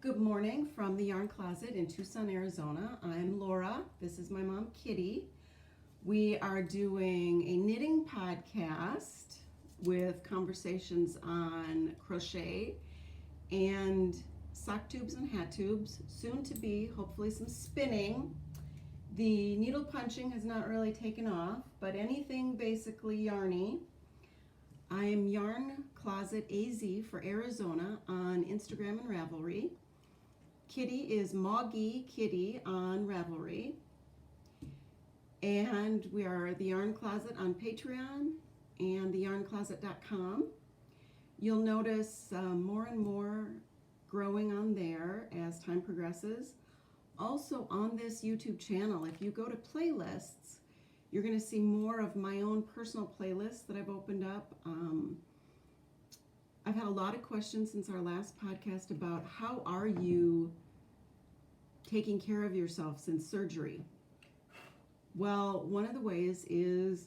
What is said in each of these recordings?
Good morning from the Yarn Closet in Tucson, Arizona. I'm Laura. This is my mom, Kitty. We are doing a knitting podcast with conversations on crochet and sock tubes and hat tubes. Soon to be, hopefully, some spinning. The needle punching has not really taken off, but anything basically yarny. I am Yarn Closet AZ for Arizona on Instagram and Ravelry. Kitty is Moggy Kitty on Ravelry. And we are the Yarn Closet on Patreon and TheYarnCloset.com. You'll notice more and more growing on there as time progresses. Also on this YouTube channel, if you go to playlists, you're going to see more of my own personal playlists that I've opened up. I've had a lot of questions since our last podcast about how are you taking care of yourself since surgery. Well, one of the ways is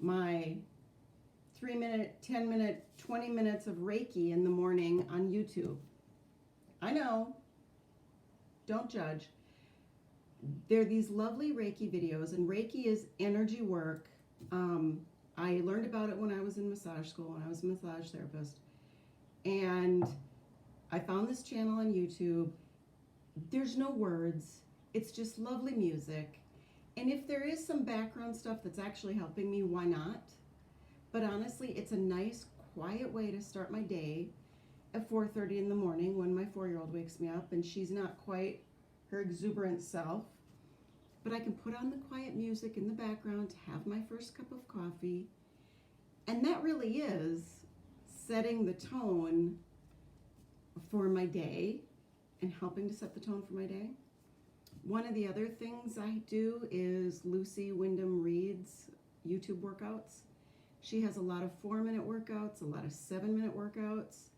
my 3-minute, 10-minute, 20 minutes of Reiki in the morning on YouTube. I know, don't judge. There are these lovely Reiki videos, and Reiki is energy work. I learned about it when I was in massage school, when I was a massage therapist. And I found this channel on YouTube. There's no words. It's just lovely music. And if there is some background stuff that's actually helping me, why not? But honestly, it's a nice, quiet way to start my day at 4:30 in the morning when my 4-year-old wakes me up and she's not quite her exuberant self. But I can put on the quiet music in the background to have my first cup of coffee. And that really is setting the tone for my day and helping to set the tone for my day. One of the other things I do is Lucy Wyndham Reed's YouTube workouts. She has a lot of 4-minute workouts, a lot of 7-minute workouts.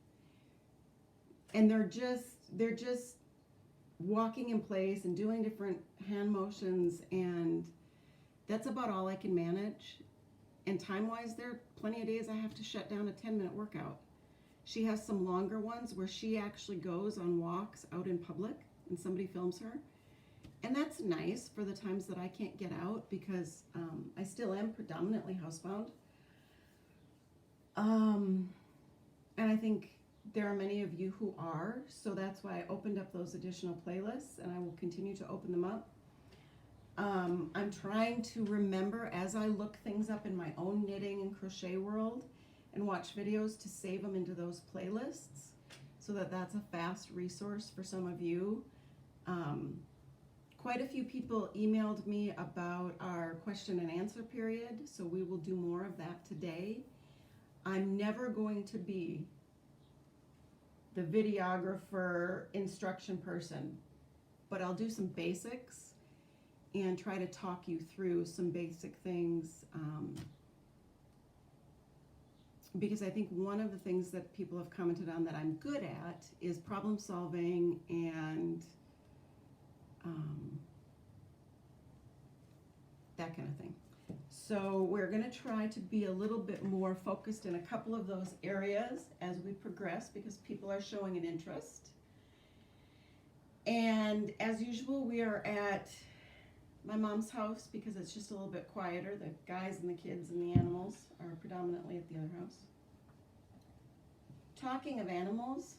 And they're just walking in place and doing different hand motions, and that's about all I can manage. And time-wise, there are plenty of days I have to shut down a 10-minute workout. She has some longer ones where she actually goes on walks out in public and somebody films her. And that's nice for the times that I can't get out because I still am predominantly housebound. And I think there are many of you who are, so that's why I opened up those additional playlists, and I will continue to open them up. I'm trying to remember as I look things up in my own knitting and crochet world and watch videos to save them into those playlists so that that's a fast resource for some of you. Quite a few people emailed me about our question and answer period, so we will do more of that today. I'm never going to be the videographer instruction person, but I'll do some basics and try to talk you through some basic things, because I think one of the things that people have commented on that I'm good at is problem solving and that kind of thing. So we're going to try to be a little bit more focused in a couple of those areas as we progress because people are showing an interest. And as usual, we are at my mom's house because it's just a little bit quieter. The guys and the kids and the animals are predominantly at the other house. Talking of animals,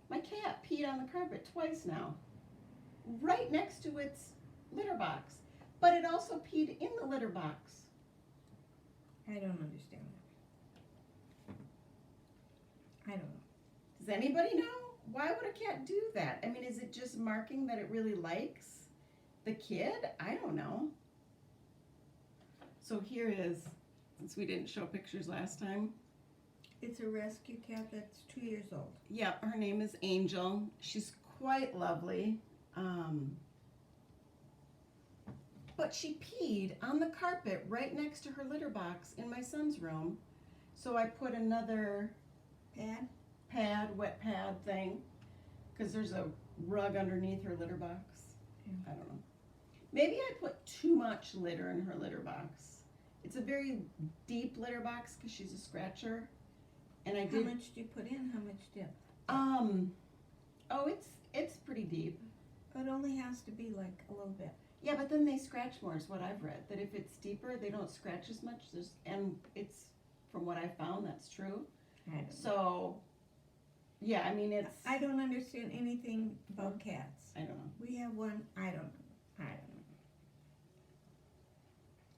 my cat peed on the carpet twice now, right next to its litter box. But it also peed in the litter box. I don't understand that. I don't know. Does anybody know? Why would a cat do that? I mean, is it just marking that it really likes the kid? I don't know. So here is, since we didn't show pictures last time. It's a rescue cat that's 2 years old. Yeah, her name is Angel. She's quite lovely. But she peed on the carpet right next to her litter box in my son's room. So I put another wet pad thing, because there's a rug underneath her litter box. Yeah. I don't know. Maybe I put too much litter in her litter box. It's a very deep litter box because she's a scratcher. And I did. How much do you put in? How much dip? Oh, it's pretty deep. It only has to be like a little bit. Yeah, but then they scratch more is what I've read. That if it's deeper, they don't scratch as much. And it's, from what I found, that's true. I don't know. So, yeah, I mean, it's... I don't understand anything about cats. I don't know. We have one. I don't know.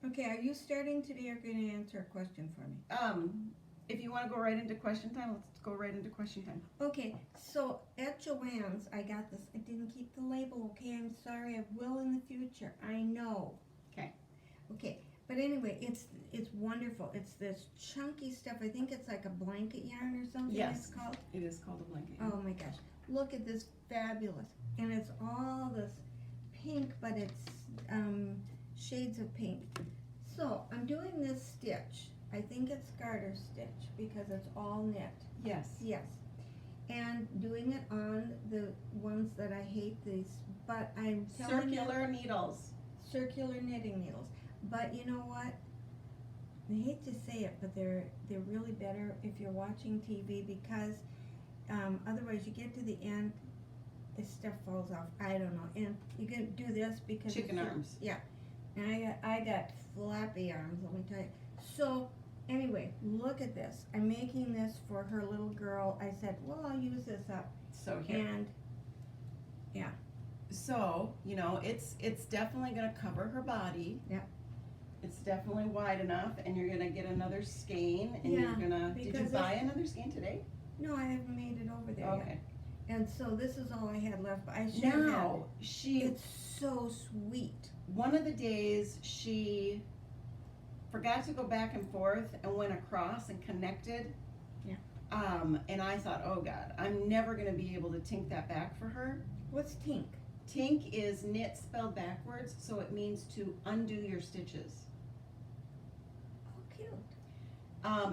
Okay, are you starting today or going to answer a question for me? If you want to go right into question time, let's go right into question time. Okay, so at Joanne's, I got this. I didn't keep the label, okay? I'm sorry. I will in the future. I know. Okay. Okay, but anyway, it's wonderful. It's this chunky stuff. I think it's like a blanket yarn or something Yes. it's called. It is called a blanket. Oh my gosh. Look at this fabulous. And it's all this pink, but it's shades of pink. So I'm doing this stitch. I think it's garter stitch because it's all knit. Yes. Yes. And doing it on the ones that I hate, these, but I'm telling you, Circular needles. circular knitting needles. But you know what? I hate to say it, but they're really better if you're watching TV because otherwise you get to the end, this stuff falls off. I don't know. And you can do this because Chicken arms. Yeah. And I got flappy arms, let me tell you. So anyway, look at this. I'm making this for her little girl. I said, well, I'll use this up. So here. And yeah. So, you know, it's definitely going to cover her body. Yep. It's definitely wide enough, and you're going to get another skein, and Yeah, you're going to... Did you because buy another skein today? No, I haven't made it over there Okay. yet. And so this is all I had left. But I should have. Now, It's so sweet. one of the days, she forgot to go back and forth and went across and connected. Yeah. And I thought, oh God, I'm never going to be able to tink that back for her. What's tink? Tink is knit spelled backwards, so it means to undo your stitches. Oh, cute.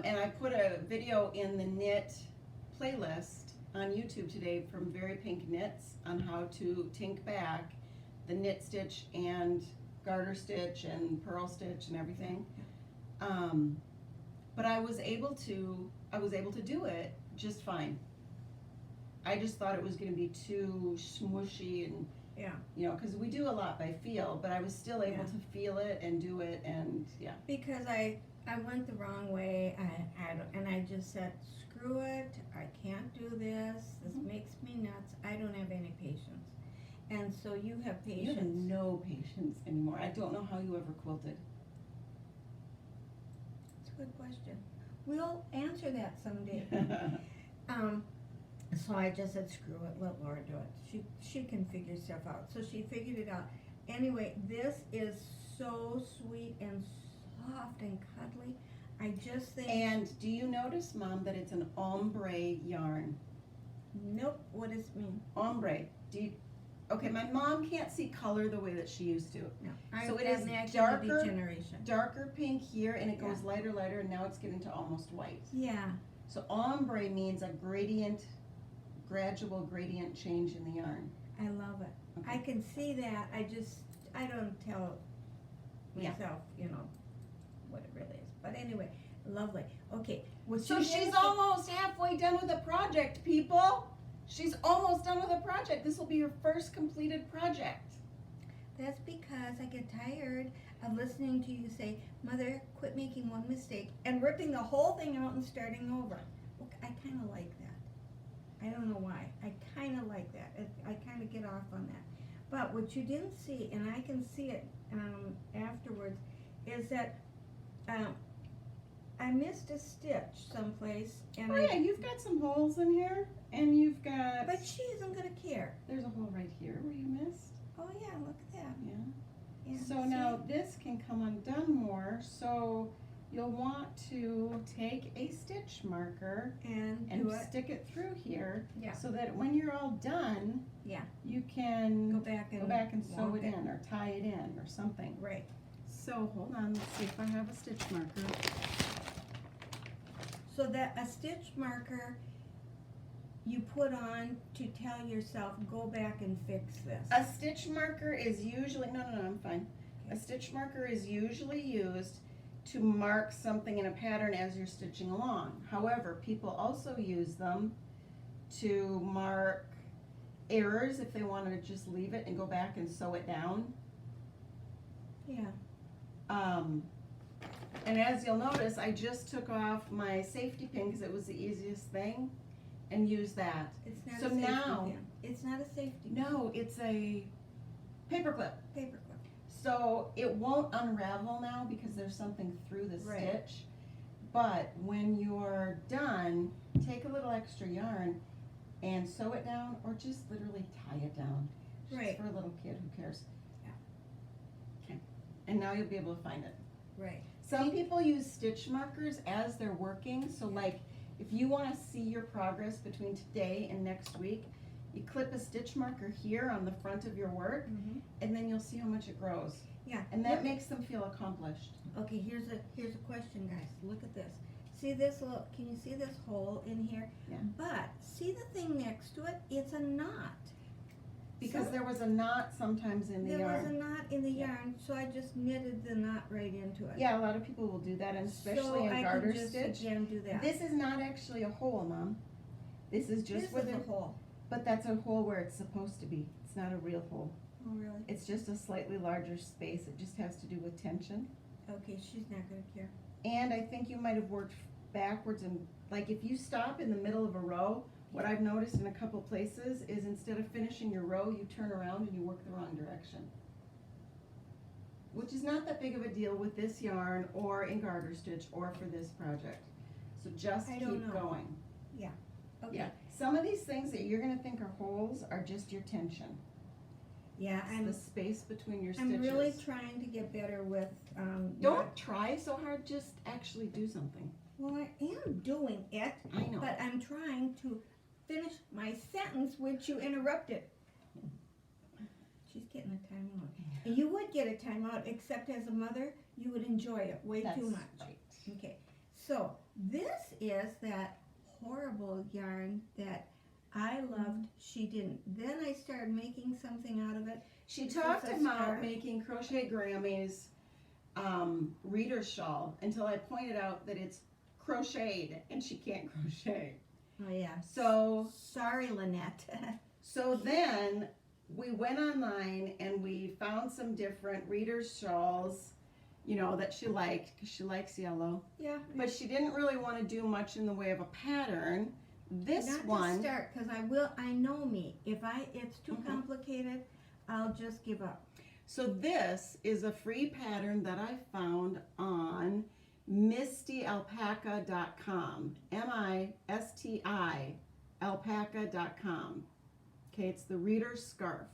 And I put a video in the knit playlist on YouTube today from Very Pink Knits on how to tink back the knit stitch and garter stitch and purl stitch and everything. But I was able to do it just fine. I just thought it was going to be too smooshy and, Yeah. you know, because we do a lot by feel, but I was still able Yeah. to feel it and do it, and yeah. Because I went the wrong way. And I just said, screw it. I can't do this. This makes me nuts. I don't have any patience. And so you have patience. You have no patience anymore. I don't know how you ever quilted. It's a good question. We'll answer that someday. So I just said, screw it, let Laura do it. She can figure stuff out. So she figured it out. Anyway, this is so sweet and soft and cuddly. I just think... And do you notice, Mom, that it's an ombre yarn? Nope, what does it mean? Ombre. Okay, my mom can't see color the way that she used to. No. So it I've is macular darker- degeneration. Darker pink here, and it Yeah. goes lighter, and now it's getting to almost white. Yeah. So ombre means a gradual gradient change in the yarn. I love it. Okay. I can see that. I don't tell myself, you know, what it really is. But anyway, lovely. Okay. Well, So she's almost halfway done with the project, people. She's almost done with the project. This will be your first completed project. That's because I get tired of listening to you say, Mother, quit making one mistake and ripping the whole thing out and starting over. Look, I kind of like that. I don't know why. I kind of like that. I kind of get off on that. But what you didn't see, and I can see it afterwards, is that I missed a stitch someplace. And Oh yeah, you've got some holes in here, and you've got... But she isn't going to care. There's a hole right here where you missed. Oh yeah, look at that. Yeah. Yeah, So see? now this can come undone more, so you'll want to take a stitch marker And and do it. stick it through here, Yeah. so that when you're all done, Yeah. you can Go back and sew walk it in or tie it in or something. Right. So hold on, let's see if I have a stitch marker. So that a stitch marker you put on to tell yourself, go back and fix this. A stitch marker is usually, no, I'm fine. A stitch marker is usually used to mark something in a pattern as you're stitching along. However, people also use them to mark errors if they wanted to just leave it and go back and sew it down. Yeah. And as you'll notice, I just took off my safety pin because it was the easiest thing and used that. It's not So a safety now- pin. It's not a safety pin. No, it's a paper clip. Paper clip. So it won't unravel now because there's something through the Right. stitch. But when you're done, take a little extra yarn and sew it down or just literally tie it down. It's Right. just for a little kid, who cares? Yeah. Okay. And now you'll be able to find it. Right. Some people use stitch markers as they're working, so like if you want to see your progress between today and next week, you clip a stitch marker here on the front of your work, Mm-hmm. and then you'll see how much it grows. Yeah. And that makes them feel accomplished. Okay, here's a question, guys. Look at this. See this little, can you see this hole in here? Yeah. But see the thing next to it? It's a knot. Because So- there was a knot sometimes in the There was a yarn. knot in the Yeah. yarn, so I just knitted the knot right into it. Yeah, a lot of people will do that, and especially so in garter I can just stitch. again do that. This is not actually a hole, Mom. This is just This where is the a hole. but that's a hole where it's supposed to be. It's not a real hole. Oh, really? It's just a slightly larger space. It just has to do with tension. Okay, she's not gonna care. And I think you might have worked backwards, and like if you stop in the middle of a row, what I've noticed in a couple places is instead of finishing your row, you turn around and you work the wrong direction. Which is not that big of a deal with this yarn or in garter stitch or for this project. So just I keep don't know. going. Okay. Yeah. Some of these things that you're gonna think are holes are just your tension. Yeah, It's the space between your I'm stitches. really trying to get better with Don't try so hard, just actually do something. Well, I am doing it, I know. but I'm trying to finish my sentence, which you interrupted. She's getting a timeout. And you would get a timeout, except as a mother, you would enjoy it way That's too much. right. Okay, so this is that horrible yarn that I loved. She didn't. Then I started making something out of it. She This talked is a about scarf. making Crochet Grammy's reader's shawl until I pointed out that it's crocheted and she can't crochet. Oh yeah. So Sorry, Lynette. so then we went online and we found some different reader's shawls, you know, that she liked because she likes yellow. Yeah. But she didn't really want to do much in the way of a pattern. This Not one, to start, because I know me. If it's too Mhm. complicated, I'll just give up. so this is a free pattern that I found on mistyalpaca.com. MISTI alpaca.com. Okay, it's the reader's scarf.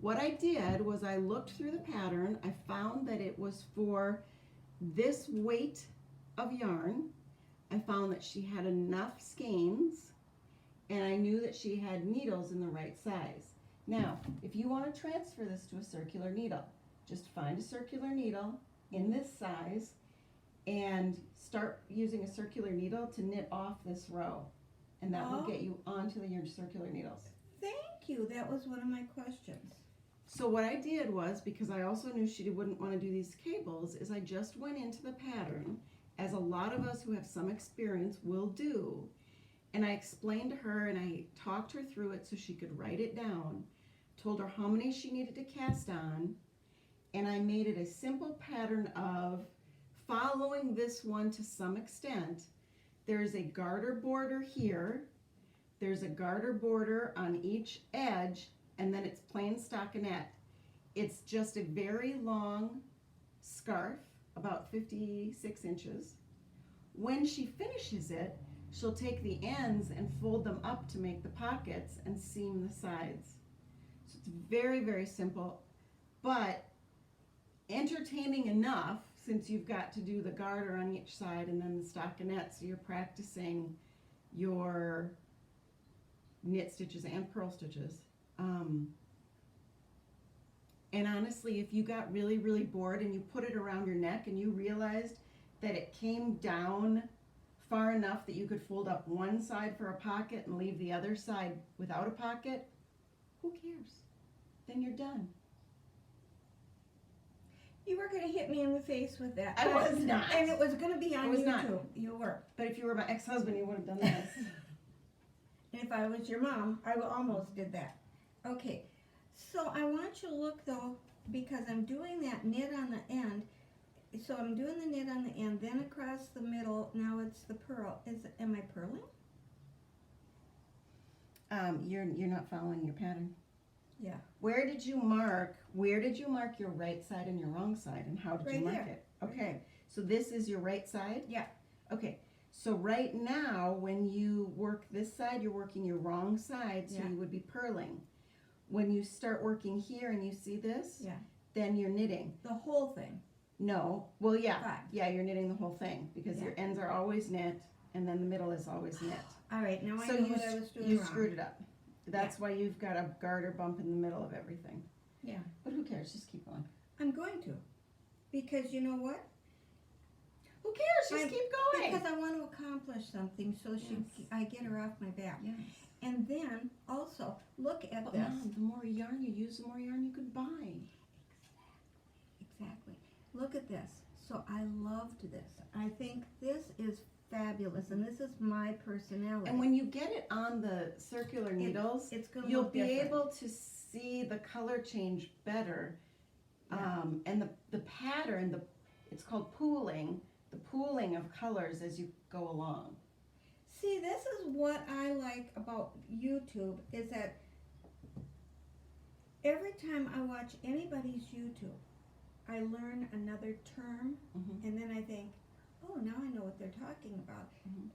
What I did was I looked through the pattern. I found that it was for this weight of yarn. I found that she had enough skeins, and I knew that she had needles in the right size. Now, if you want to transfer this to a circular needle, just find a circular needle in this size and start using a circular needle to knit off this row, and that will Oh. get you onto your circular needles. Thank you. That was one of my questions. So what I did was, because I also knew she wouldn't want to do these cables, is I just went into the pattern, as a lot of us who have some experience will do, and I explained to her and I talked her through it so she could write it down, told her how many she needed to cast on, and I made it a simple pattern of following this one to some extent. There's a garter border here, there's a garter border on each edge, and then it's plain stockinette. It's just a very long scarf, about 56 inches. When she finishes it, she'll take the ends and fold them up to make the pockets and seam the sides. So it's very, very simple, but entertaining enough since you've got to do the garter on each side and then the stockinette, so you're practicing your knit stitches and purl stitches. And honestly, if you got really, really bored and you put it around your neck and you realized that it came down far enough that you could fold up one side for a pocket and leave the other side without a pocket, who cares? Then you're done. You were going to hit me in the face with that. I was not. And it was going to be on I was YouTube. not. You were. But if you were my ex-husband, you would have done this. And if I was your mom, I almost did that. Okay, so I want you to look though, because I'm doing that knit on the end. So I'm doing the knit on the end, then across the middle. Now it's the purl. Am I purling? You're not following your pattern. Yeah. Where did you mark your right side and your wrong side, and how did you Right mark there. it? Okay, so this is your right side? Yeah. Okay, so right now when you work this side, you're working your wrong side, so Yeah. you would be purling. When you start working here and you see this, Yeah. then you're knitting. The whole thing. No, well, yeah, Fine. yeah, you're knitting the whole thing because Yeah. your ends are always knit and then the middle is always knit. All right, now I So know what I was doing you wrong. screwed it up. That's why you've got a garter bump in the middle of everything. Yeah. But who cares? Just keep going. I'm going to, because you know what? Who cares? Just keep going. Because I want to accomplish something, so I get her off my back. Yes. And then also look at But this. Mom, the more yarn you use, the more yarn you could buy. Exactly. Look at this. So I loved this. I think this is fabulous, and this is my personality. And when you get it on the circular needles, it's going to you'll look be different. able to see the color change better. Yeah. And the pattern, it's called pooling, the pooling of colors as you go along. See, this is what I like about YouTube, is that every time I watch anybody's YouTube, I learn another term, Mhm. and then I think, oh, now I know what they're talking about. Mhm.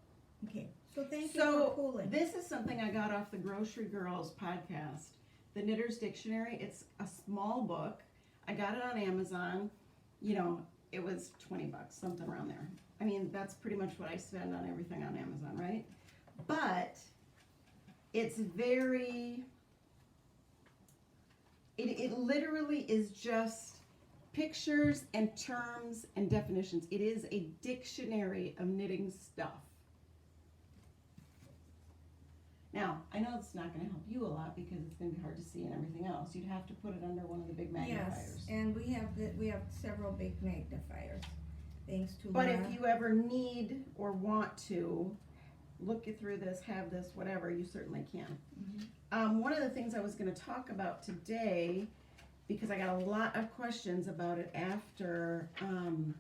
Okay, so thank you So for pooling. this is something I got off the Grocery Girls podcast, the Knitter's Dictionary. It's a small book. I got it on Amazon. You know, it was $20, something around there. I mean, that's pretty much what I spend on everything on Amazon, right? But it's very, it literally is just pictures and terms and definitions. It is a dictionary of knitting stuff. Now, I know it's not going to help you a lot because it's going to be hard to see and everything else. You'd have to put it under one of the big magnifiers. Yes, and we have several big magnifiers, thanks to But Laura. if you ever need or want to look through this, have this, whatever, you certainly can. Mhm. One of the things I was going to talk about today, because I got a lot of questions about it after Our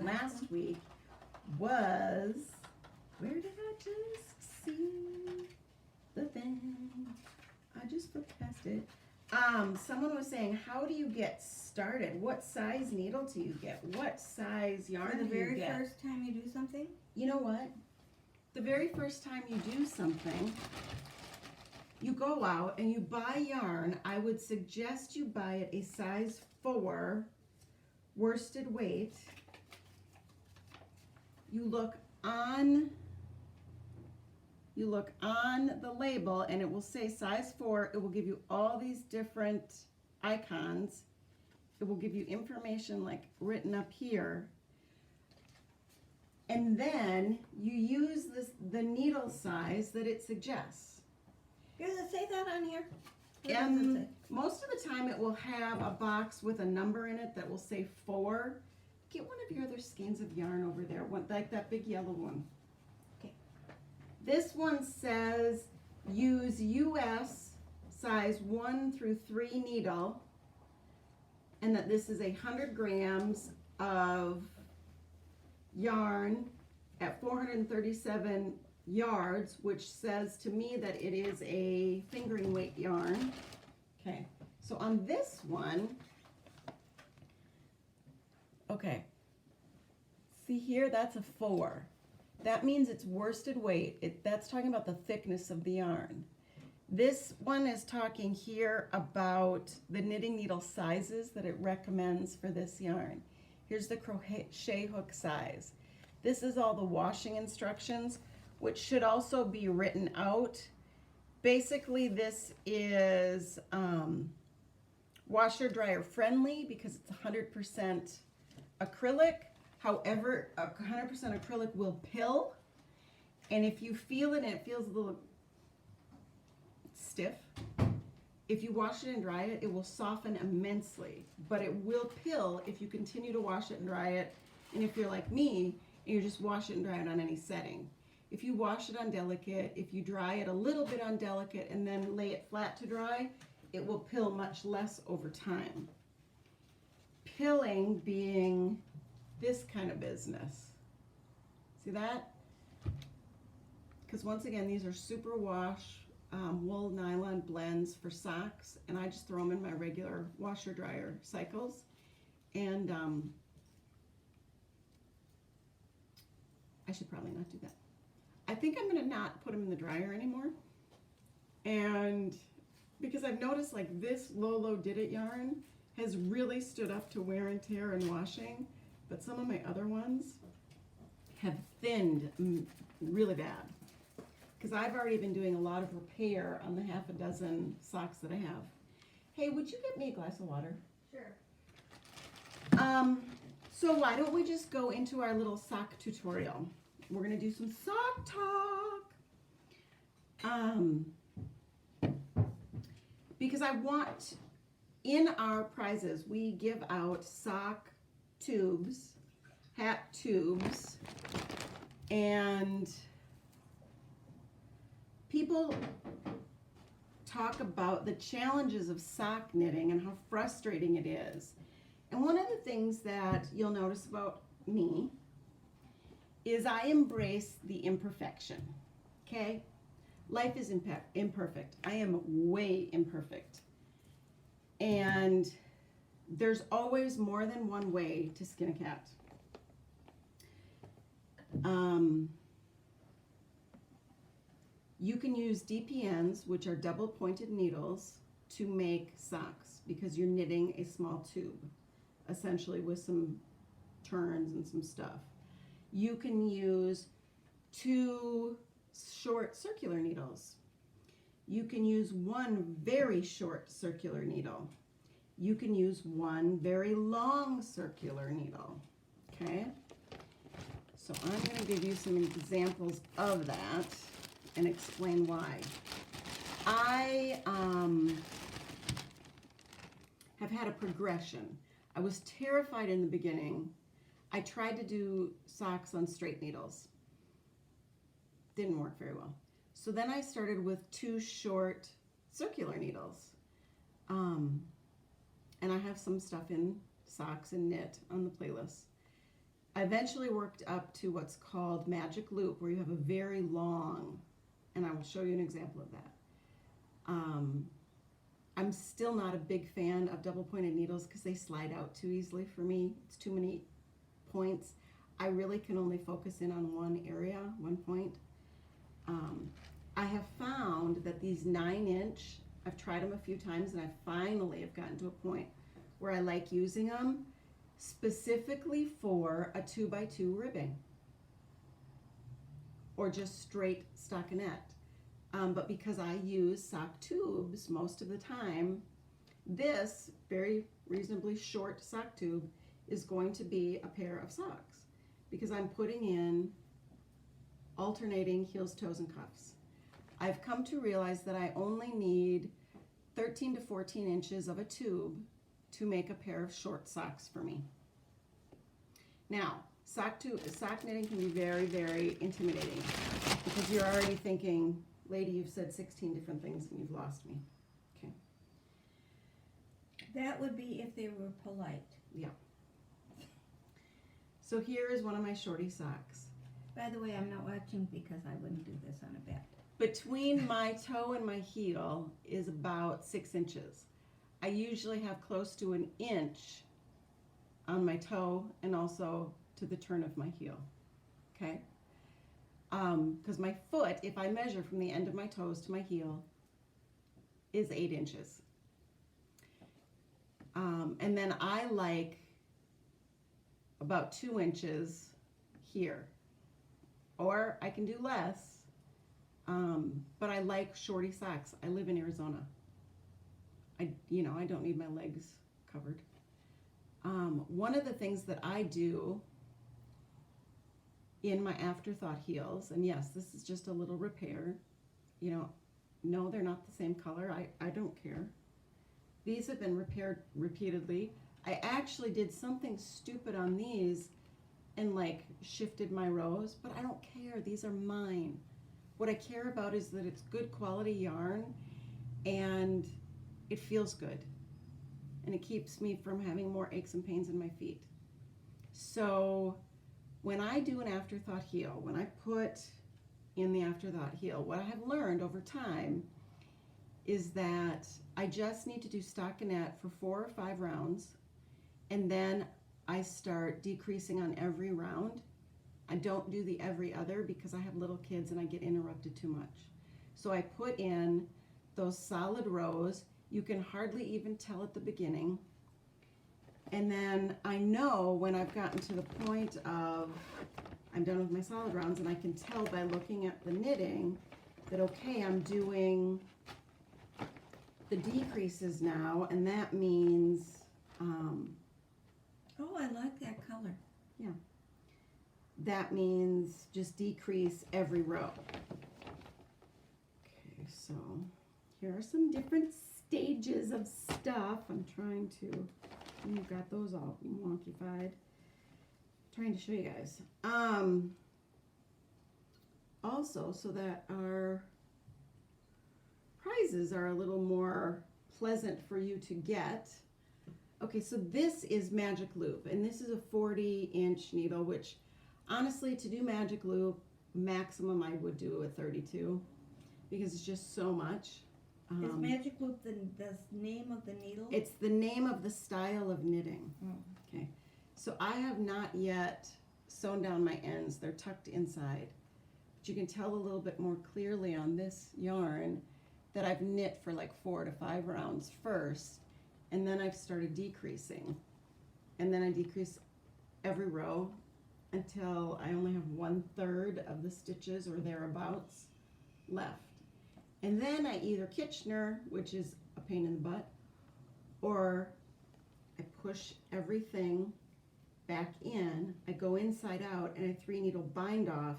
last one. week, was, where did I just see the thing? I just flipped past it. Someone was saying, how do you get started? What size needle do you get? What size yarn For the do you very get? first time you do something? You know what? The very first time you do something, you go out and you buy yarn. I would suggest you buy it a size 4 worsted weight. You look on the label and it will say size 4. It will give you all these different icons. It will give you information like written up here. And then you use the needle size that it suggests. Does it say that on here? What does it say? Most of the time it will have a box with a number in it that will say 4. Get one of your other skeins of yarn over there, like that big yellow one. Okay. This one says use US size 1 through 3 needle, and that this is 100 grams of yarn at 437 yards, which says to me that it is a fingering weight yarn. Okay, so on this one, okay, see here, that's a 4. That means it's worsted weight. That's talking about the thickness of the yarn. This one is talking here about the knitting needle sizes that it recommends for this yarn. Here's the crochet hook size. This is all the washing instructions, which should also be written out. Basically, this is washer dryer friendly because it's 100% acrylic. However, 100% acrylic will pill, and if you feel it and it feels a little stiff, if you wash it and dry it, it will soften immensely, but it will pill if you continue to wash it and dry it. And if you're like me and you just wash it and dry it on any setting, if you wash it on delicate, if you dry it a little bit on delicate and then lay it flat to dry, it will pill much less over time. Pilling being this kind of business. See that? Because once again, these are super wash wool nylon blends for socks, and I just throw them in my regular washer dryer cycles. And I should probably not do that. I think I'm gonna not put them in the dryer anymore. And because I've noticed like this low did it yarn has really stood up to wear and tear and washing, but some of my other ones have thinned really bad. Because I've already been doing a lot of repair on the half a dozen socks that I have. Hey, would you get me a glass of water? Sure. So why don't we just go into our little sock tutorial? We're gonna do some sock talk. Because I want, in our prizes, we give out sock tubes, hat tubes, and people talk about the challenges of sock knitting and how frustrating it is. And one of the things that you'll notice about me is I embrace the imperfection, okay? Life is imperfect. I am way imperfect. And there's always more than one way to skin a cat. You can use DPNs, which are double pointed needles, to make socks because you're knitting a small tube, essentially with some turns and some stuff. You can use 2 short circular needles. You can use 1 very short circular needle. You can use 1 very long circular needle, okay? So I'm going to give you some examples of that and explain why. I have had a progression. I was terrified in the beginning. I tried to do socks on straight needles. Didn't work very well. So then I started with 2 short circular needles. And I have some stuff in socks and knit on the playlist. I eventually worked up to what's called magic loop, where you have a very long, and I will show you an example of that. I'm still not a big fan of double pointed needles because they slide out too easily for me. It's too many points. I really can only focus in on one area, one point. I have found that these 9-inch, I've tried them a few times and I finally have gotten to a point where I like using them specifically for a 2x2 ribbing or just straight stockinette. But because I use sock tubes most of the time, this very reasonably short sock tube is going to be a pair of socks because I'm putting in alternating heels, toes, and cuffs. I've come to realize that I only need 13 to 14 inches of a tube to make a pair of short socks for me. Now, sock knitting can be very, very intimidating because you're already thinking, lady, you've said 16 different things and you've lost me. Okay. That would be if they were polite. Yeah. So here is one of my shorty socks. By the way, I'm not watching because I wouldn't do this on a bet. Between my toe and my heel is about 6 inches. I usually have close to 1 inch on my toe and also to the turn of my heel, okay? Because my foot, if I measure from the end of my toes to my heel, is 8 inches. And then I like about 2 inches here. Or I can do less, but I like shorty socks. I live in Arizona. I don't need my legs covered. One of the things that I do in my afterthought heels, and yes, this is just a little repair. No, they're not the same color. I don't care. These have been repaired repeatedly. I actually did something stupid on these and like shifted my rows, but I don't care. These are mine. What I care about is that it's good quality yarn and it feels good. And it keeps me from having more aches and pains in my feet. So when I do an afterthought heel, when I put in the afterthought heel, what I have learned over time is that I just need to do stockinette for 4 or 5 rounds, and then I start decreasing on every round. I don't do the every other because I have little kids and I get interrupted too much. So I put in those solid rows. You can hardly even tell at the beginning. And then I know when I've gotten to the point of I'm done with my solid rounds, and I can tell by looking at the knitting that, okay, I'm doing the decreases now, and that means, Oh, I like that color. that means just decrease every row. Okay, so here are some different stages of stuff. I'm trying to, you've got those all wonkified. Trying to show you guys. Also, so that our prizes are a little more pleasant for you to get. Okay, so this is Magic Loop, and this is a 40-inch needle, which honestly, to do Magic Loop, maximum I would do a 32 because it's just so much. Is Magic Loop the name of the needle? It's the name of the style of knitting. Oh. Okay, so I have not yet sewn down my ends. They're tucked inside. But you can tell a little bit more clearly on this yarn that I've knit for like 4 to 5 rounds first, and then I've started decreasing. And then I decrease every row until I only have 1/3 of the stitches or thereabouts left. And then I either Kitchener, which is a pain in the butt, or I push everything back in. I go inside out and I 3-needle bind off.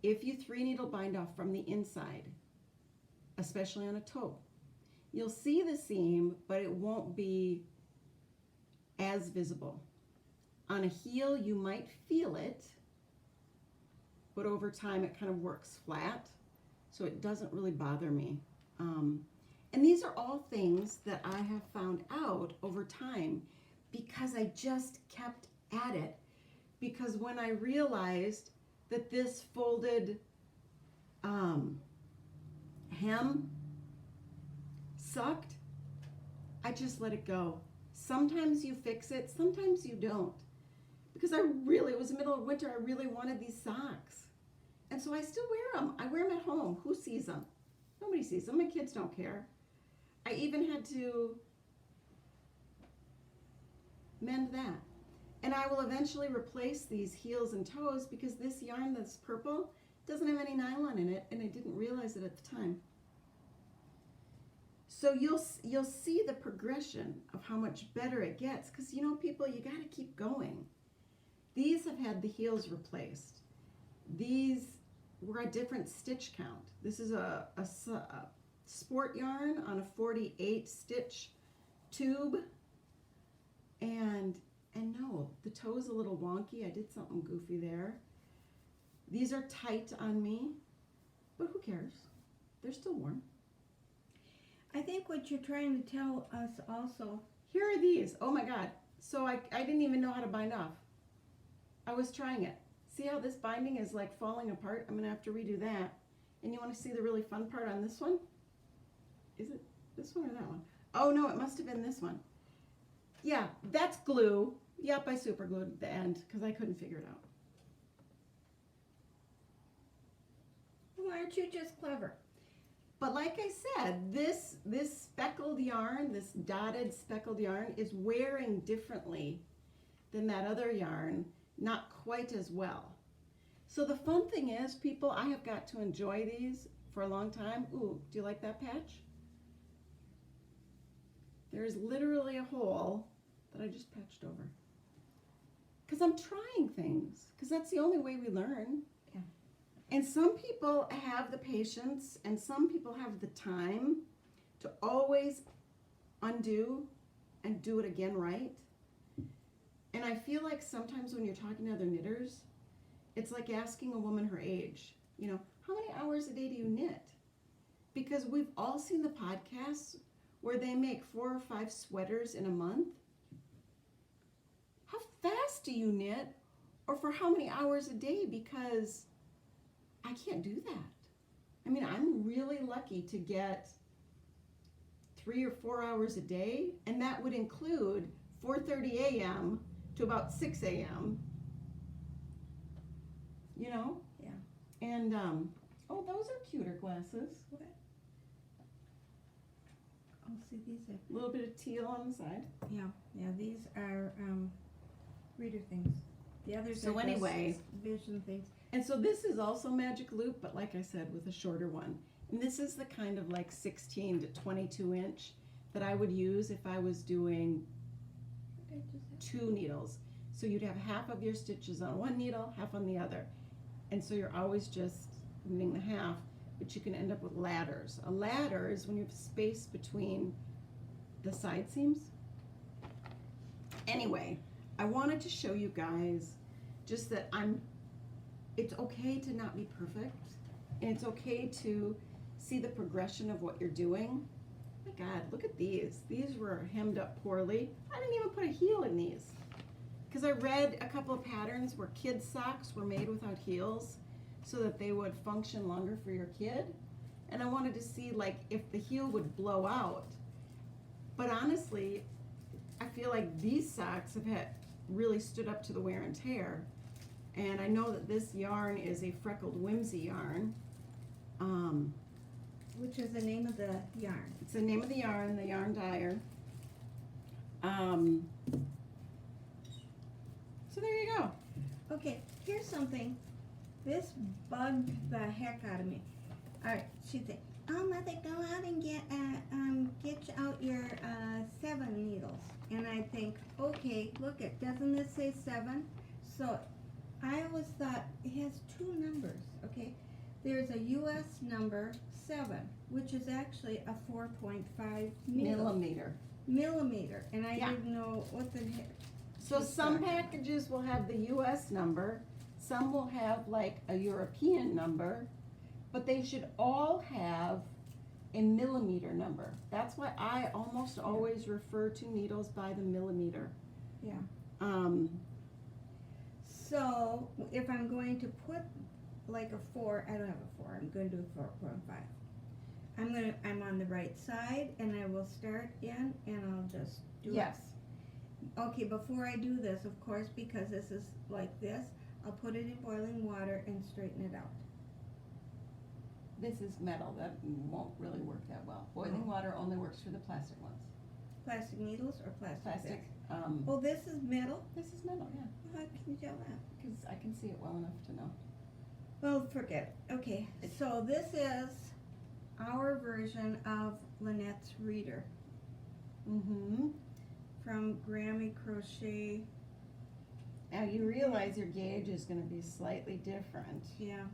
If you 3-needle bind off from the inside, especially on a toe, you'll see the seam, but it won't be as visible. On a heel, you might feel it, but over time it kind of works flat, so it doesn't really bother me. And these are all things that I have found out over time because I just kept at it. Because when I realized that this folded hem sucked, I just let it go. Sometimes you fix it, sometimes you don't. Because it was the middle of winter, I really wanted these socks. And so I still wear them. I wear them at home. Who sees them? Nobody sees them. My kids don't care. I even had to mend that. And I will eventually replace these heels and toes because this yarn that's purple doesn't have any nylon in it, and I didn't realize it at the time. So you'll see the progression of how much better it gets, because you know, people, you got to keep going. These have had the heels replaced. These were a different stitch count. This is a sport yarn on a 48 stitch tube, and no, the toe is a little wonky. I did something goofy there. These are tight on me, but who cares? They're still warm. I think what you're trying to tell us also. Here are these. Oh my God. So I didn't even know how to bind off. I was trying it. See how this binding is like falling apart? I'm going to have to redo that. And you want to see the really fun part on this one? Is it this one or that one? Oh no, it must have been this one. Yeah, that's glue. Yep, I super glued the end because I couldn't figure it out. Well, aren't you just clever? But like I said, this speckled yarn, this dotted speckled yarn is wearing differently than that other yarn, not quite as well. So the fun thing is, people, I have got to enjoy these for a long time. Ooh, do you like that patch? There's literally a hole that I just patched over. Because I'm trying things, because that's the only way we learn. Yeah. And some people have the patience and some people have the time to always undo and do it again right. And And I feel like sometimes when you're talking to other knitters, it's like asking a woman her age. You know, how many hours a day do you knit? Because we've all seen the podcasts where they make 4 or 5 sweaters in a month. How fast do you knit? Or for how many hours a day? Because I can't do that. I mean, I'm really lucky to get 3 or 4 hours a day, and that would include 4:30 a.m. to about 6 a.m. You know? Yeah. And, oh, those are cuter glasses. What? Oh, see, these are, A little bit of teal on the side. yeah, these are, reader things. The others So are just anyway. vision things. And so this is also magic loop, but like I said, with a shorter one. And this is the kind of like 16 to 22 inch that I would use if I was doing What did I just say? 2 needles. So you'd have half of your stitches on one needle, half on the other. And so you're always just knitting the half, but you can end up with ladders. A ladder is when you have space between the side seams. Anyway, I wanted to show you guys just that it's okay to not be perfect, and it's okay to see the progression of what you're doing. Oh my God, look at these. These were hemmed up poorly. I didn't even put a heel in these because I read a couple of patterns where kids' socks were made without heels so that they would function longer for your kid. And I wanted to see like if the heel would blow out. But honestly, I feel like these socks have really stood up to the wear and tear. And I know that this yarn is a Freckled Whimsy yarn. Which is the name of the yarn. It's the name of the yarn dyer. So there you go. Okay, here's something. This bugged the heck out of me. All right, she said, "Oh, Mother, go out and get out your 7 needles." And I think, okay, look it. Doesn't this say 7? So I always thought it has 2 numbers. Okay, there's a U.S. number 7, which is actually a 4.5 millimeter, and I Yeah. didn't know what the heck. So Just some that. packages will have the US number, some will have like a European number, but they should all have a millimeter number. That's why I almost always refer to needles by the millimeter. Yeah. Um, So if I'm going to put like a 4, I don't have a 4. I'm going to do a 4.5. I'm on the right side, and I will start in, and I'll just do yes. it. Okay, before I do this, of course, because this is like this, I'll put it in boiling water and straighten it out. This is metal, that won't really work that well. Boiling water only works for the plastic ones. Plastic needles or plastic Plastic, bags? Oh, this is metal? this is metal, yeah, How can you tell that? because I can see it well enough to know. Well, forget it. Okay, so this is our version of Lynette's Reader Mm-hmm. from Grammy Crochet. Now you realize your gauge is gonna be slightly different. Yeah,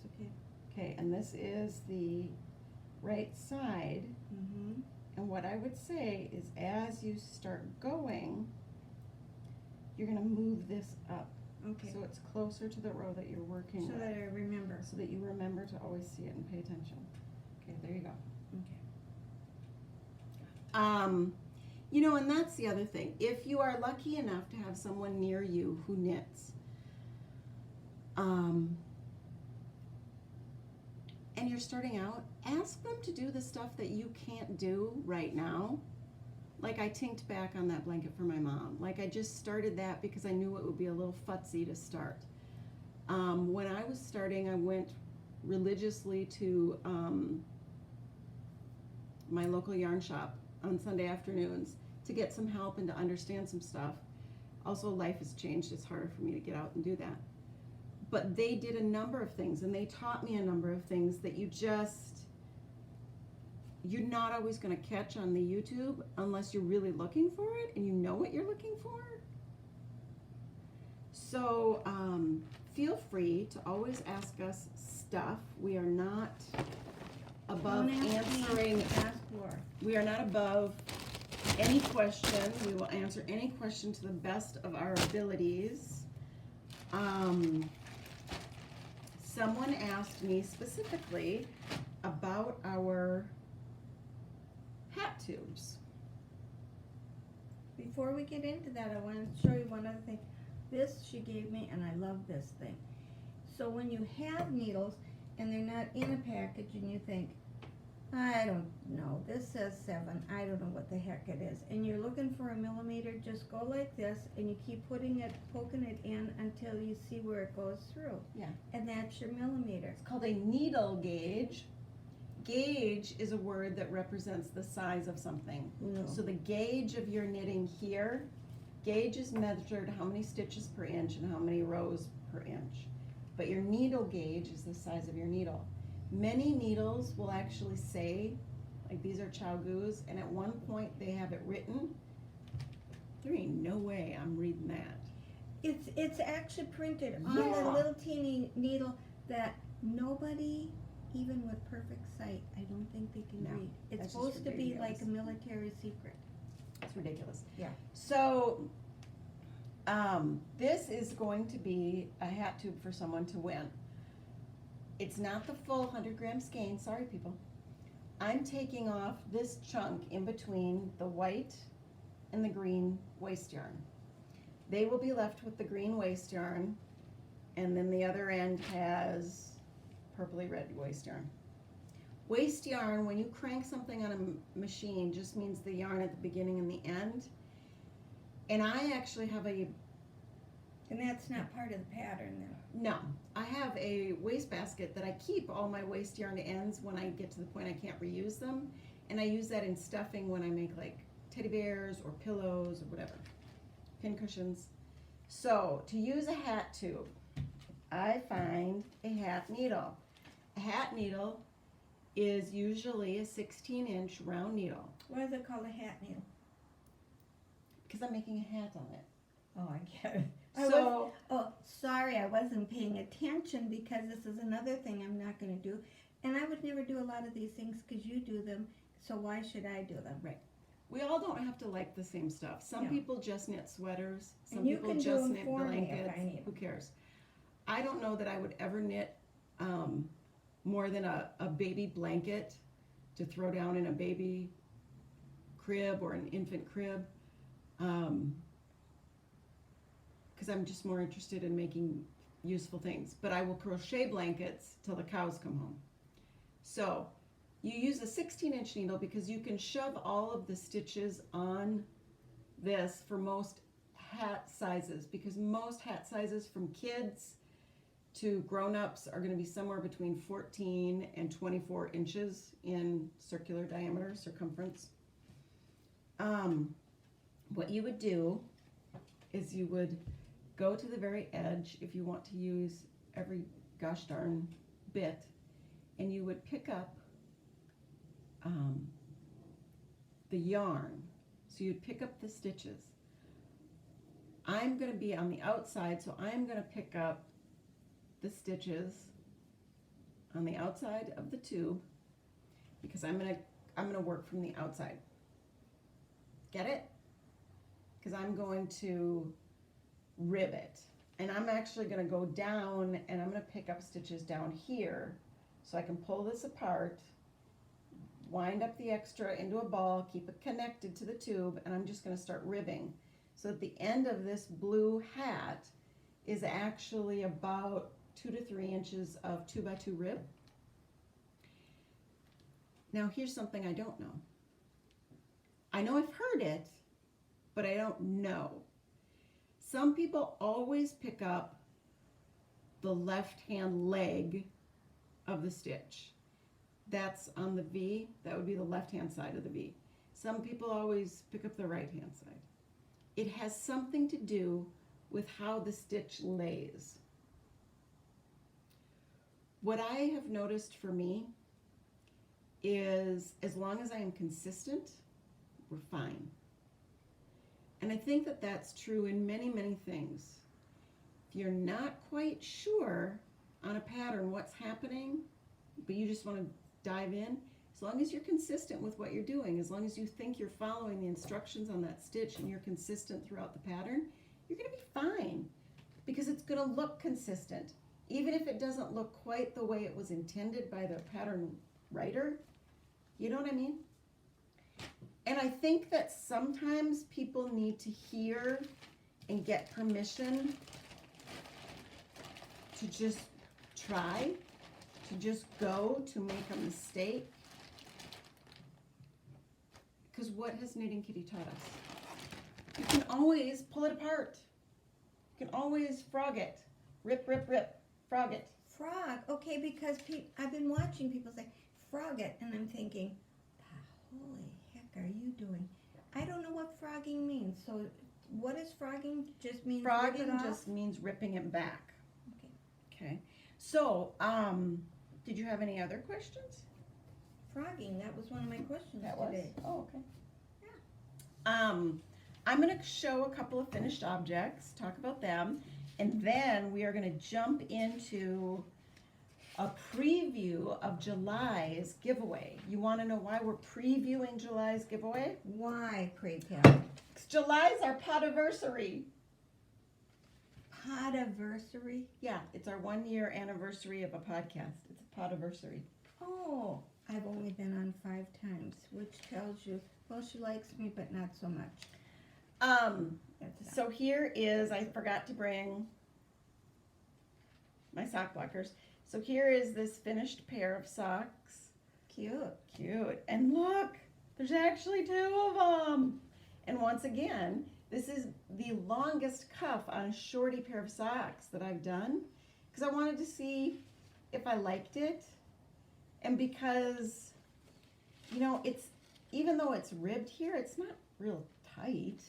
it's okay. Okay, and this is the right side. Mm-hmm. And what I would say is as you start going, you're gonna move this up. Okay, So it's closer to the row that you're working so with. that I remember. So that you remember to always see it and pay attention. Okay, there you go. Okay. You know, and that's the other thing. If you are lucky enough to have someone near you who knits, and you're starting out, ask them to do the stuff that you can't do right now. Like I tinked back on that blanket for my mom. Like I just started that because I knew it would be a little futzy to start. When I was starting, I went religiously to my local yarn shop on Sunday afternoons to get some help and to understand some stuff. Also, life has changed. It's harder for me to get out and do that. But they did a number of things, and they taught me a number of things that you're not always going to catch on the YouTube unless you're really looking for it and you know what you're looking for. So feel free to always ask us stuff. We are not above Don't ask me, answering. ask Laura. We are not above any question. We will answer any question to the best of our abilities. Someone asked me specifically about our hat tubes. Before we get into that, I want to show you one other thing. This she gave me, and I love this thing. So when you have needles and they're not in a package and you think, I don't know, this says 7, I don't know what the heck it is, and you're looking for a millimeter, just go like this and you keep poking it in until you see where it goes through. Yeah. And that's your millimeter. It's called a needle gauge. Gauge is a word that represents the size of something. No. So the gauge of your knitting here, gauge is measured how many stitches per inch and how many rows per inch. But your needle gauge is the size of your needle. Many needles will actually say, like these are Chow Goos, and at one point they have it written. There ain't no way I'm reading that. It's actually printed on Yeah. a little teeny needle that nobody, even with perfect sight, I don't think they can No, read. It's that's just supposed to be like ridiculous. a military secret. It's ridiculous. Yeah. So, this is going to be a hat tube for someone to win. It's not the full 100 gram skein, sorry people. I'm taking off this chunk in between the white and the green waste yarn. They will be left with the green waste yarn, and then the other end has purpley red waste yarn. Waste yarn, when you crank something on a machine, just means the yarn at the beginning and the end. And I actually have And that's not part of the pattern then. no, I have a waste basket that I keep all my waste yarn ends when I get to the point I can't reuse them. And I use that in stuffing when I make like teddy bears or pillows or whatever, pin cushions. So to use a hat tube, I find a hat needle. A hat needle is usually a 16-inch round needle Why is it called a hat needle? because I'm making a hat on it. Oh, I get it. Oh, sorry, I wasn't paying attention because this is another thing I'm not going to do. And I would never do a lot of these things because you do them, so why should I do them? Right. We all don't have to like the same stuff. Some No. people just knit sweaters. Some And you people can do just them knit for me if blankets. I need Who them. cares? I don't know that I would ever knit more than a baby blanket to throw down in a baby crib or an infant crib. Because I'm just more interested in making useful things. But I will crochet blankets till the cows come home. So you use a 16-inch needle because you can shove all of the stitches on this for most hat sizes, because most hat sizes from kids to grown-ups are going to be somewhere between 14 and 24 inches in circular diameter, circumference. What you would do is you would go to the very edge if you want to use every gosh darn bit, and you would pick up the yarn. So you'd pick up the stitches. I'm going to be on the outside, so I'm going to pick up the stitches on the outside of the tube because I'm going to work from the outside. Get it? Because I'm going to rivet, and I'm actually going to go down and I'm going to pick up stitches down here so I can pull this apart, wind up the extra into a ball, keep it connected to the tube, and I'm just going to start ribbing. So at the end of this blue hat is actually about 2 to 3 inches of 2x2 rib. Now here's something I don't know. I know I've heard it, but I don't know. Some people always pick up the left-hand leg of the stitch. That's on the V. That would be the left-hand side of the V. Some people always pick up the right-hand side. It has something to do with how the stitch lays. What I have noticed for me is as long as I am consistent, we're fine. And I think that that's true in many, many things. If you're not quite sure on a pattern what's happening, but you just want to dive in, As long as you're consistent with what you're doing, as long as you think you're following the instructions on that stitch and you're consistent throughout the pattern, you're going to be fine because it's going to look consistent. Even if it doesn't look quite the way it was intended by the pattern writer, you know what I mean? And I think that sometimes people need to hear and get permission to just try, to just go, to make a mistake. Because what has Knitting Kitty taught us? You can always pull it apart. You can always frog it. Rip, rip, rip. Frog it. Frog, okay, because I've been watching people say, frog it, and I'm thinking, holy heck are you doing? I don't know what frogging means, so what is frogging? Just means Frogging rip it off? just means ripping it back. Okay. Okay. So, did you have any other questions? Frogging, that was one of my questions today. Oh, okay. Yeah. I'm going to show a couple of finished objects, talk about them, and then we are going to jump into a preview of July's giveaway. You want to know why we're previewing July's giveaway? Why, pray tell? July's our Pod-I-versary. Pod-I-versary? Yeah, it's our 1-year anniversary of a podcast. It's a Pod-I-versary. Oh, I've only been on 5 times, which tells you, well, she likes me, but not so much. So here is, I forgot to bring my sock blockers. So here is this finished pair of socks. Cute. Cute. And look, there's actually 2 of them. And once again, this is the longest cuff on a shorty pair of socks that I've done because I wanted to see if I liked it. And because, you know, it's, even though it's ribbed here, it's not real tight.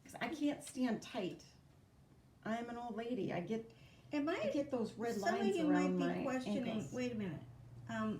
Because I can't stand tight. I'm an old lady. I get those red Some lines of you around might my be questioning, ankles. wait a minute,